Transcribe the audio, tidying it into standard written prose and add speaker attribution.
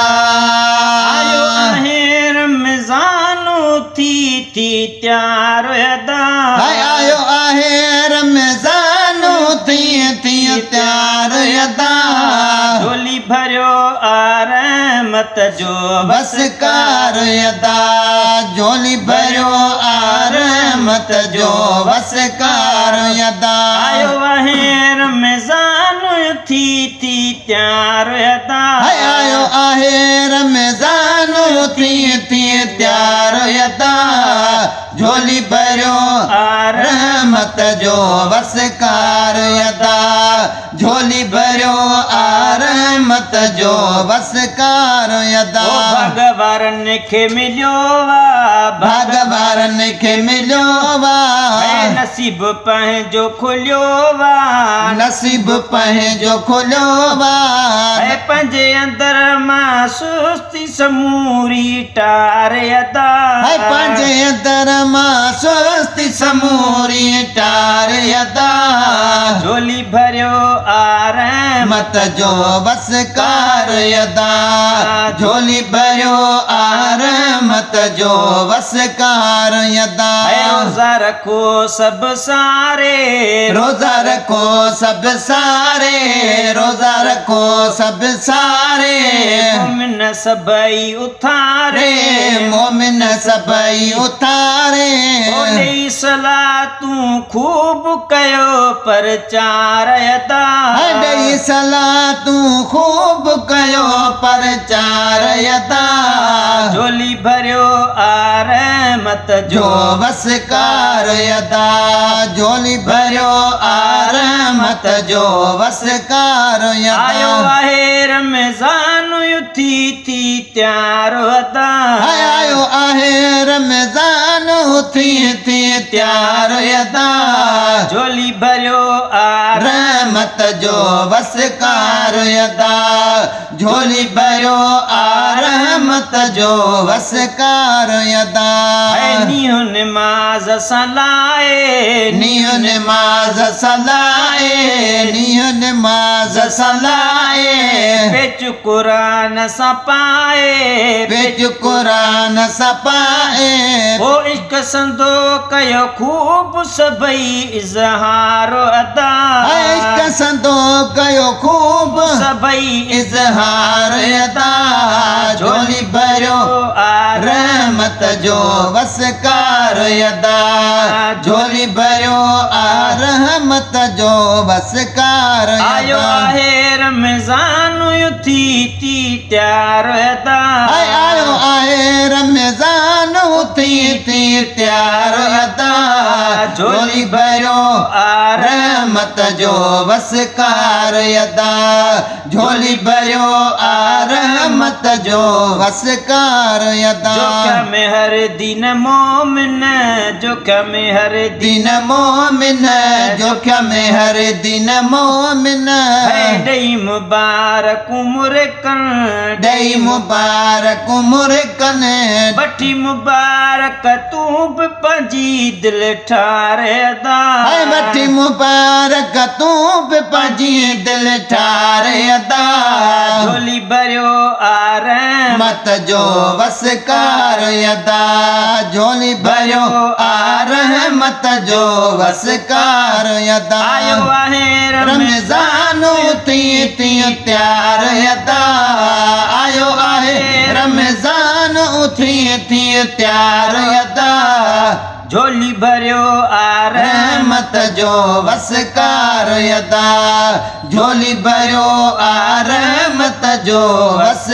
Speaker 1: आयो आहे रमज़ानो थी तैयार यदा
Speaker 2: आयो आहे रमज़ानो थी तैयार यदा
Speaker 1: झोली भरियो आरमत जो
Speaker 2: बसकार यदा झोली भरियो आरमत जो बसकार यदा
Speaker 1: आयो आहे रमज़ानो थी तैयार यदा
Speaker 2: आयो आहे रमज़ानो थी तैयार यदा झोली भरियो रहमत जो बसकार यदा झोली भरियो रहमत जो बसकार यदा
Speaker 1: भगवान खे मिलियो
Speaker 2: भगवान खे मिलियो
Speaker 1: नसीब पंहिंजो खुलियो
Speaker 2: नसीब पंहिंजो खुलियो
Speaker 1: पंहिंजे अंदर मां सुस्ती समूरी टार यदा
Speaker 2: पंहिंजे अंदर मां सुस्ती समूरी टार यदा
Speaker 1: झोली भरियो
Speaker 2: रहमत जो बसकार यदा झोली भरियो रहमत जो बसकार यदा
Speaker 1: रोज़ा रखो सब सारे
Speaker 2: रोज़ा रखो सब सारे रोज़ा रखो सब सारे
Speaker 1: मोमिन सभई उथारे
Speaker 2: मोमिन सभई उथारे
Speaker 1: ओॾे सलातूं खूब कयो प्रचार यदा
Speaker 2: ॾेई सलातूं खूब कयो प्रचार यदा
Speaker 1: झोली भरियो रहमत
Speaker 2: जो बसकार यदा झोली भरियो रहमत जो बसकार
Speaker 1: आयो
Speaker 2: यदा
Speaker 1: आहे रमज़ान थी तैयार यदा
Speaker 2: आयो आहे रमज़ान थी तैयार यदा
Speaker 1: झोली भरियो
Speaker 2: रहमत जो बसकार यदा झोली भरियो रहमत जो बसकार यदा
Speaker 1: नीहो निमाज़ सां लाए
Speaker 2: नियो नमाज सलाए नियो नमाज सलाए
Speaker 1: पेच क़ुरान सां पाए
Speaker 2: पेच क़ुरान सपाए
Speaker 1: ओ इश्क संदो कयो खूब सभई इज़हार अदा
Speaker 2: इश्क संदो कयो खूब
Speaker 1: सभई
Speaker 2: इज़हार अदा झोली भरियो रहमत जो बसकार यदा झोली भरियो रहमत जो बसकार
Speaker 1: आयो
Speaker 2: यदा
Speaker 1: आहे रमज़ान थी तैयार यदा
Speaker 2: आयो आहे रमज़ान थी तैयार यदा झोली भरियो रहमत जो बसकार यदा झोली भरियो रहमत जो बसकार यदा
Speaker 1: जोखिम हर दिन मोमिन जोखिम हर
Speaker 2: दिन मोमिन जोखिम हर दिन मोमिन
Speaker 1: ॾेई मुबारक मुरकन
Speaker 2: ॾेई मुबारक मुरकन
Speaker 1: वठी मुबारक तूं बि पंहिंजी दिलि ठारे अदा
Speaker 2: वठी मुबारक तूं बि पंहिंजी दिलि ठारे अदा
Speaker 1: झोली भरियो
Speaker 2: रहमत जो बसकार यदा झोली भरियो रहमत जो बसकार यदा
Speaker 1: आयो आहे
Speaker 2: रमज़ान थी तैयार यदा आयो आहे रमज़ान थी तैयार यदा
Speaker 1: झोली भरियो
Speaker 2: रहमत जो बसकार यदा झोली भरियो रहमत जो बस